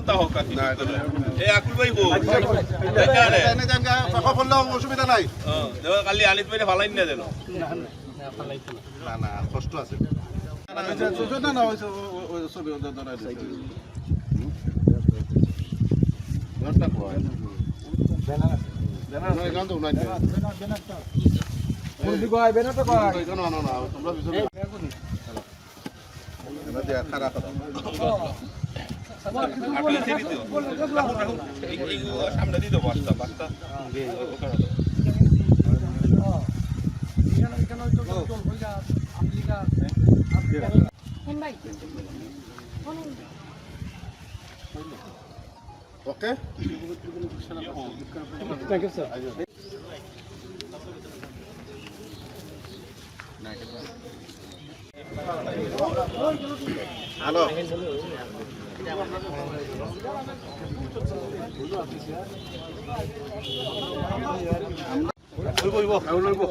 তা হোক আর কিছু তো নয়। এই আকুল ভাই বউ অসুবিধা নাই কালি আনিত পেরে ফালাই না দিল না না কষ্ট আছে সামনে দিতে বস্তা বস্তা okay thank you sir hello লইব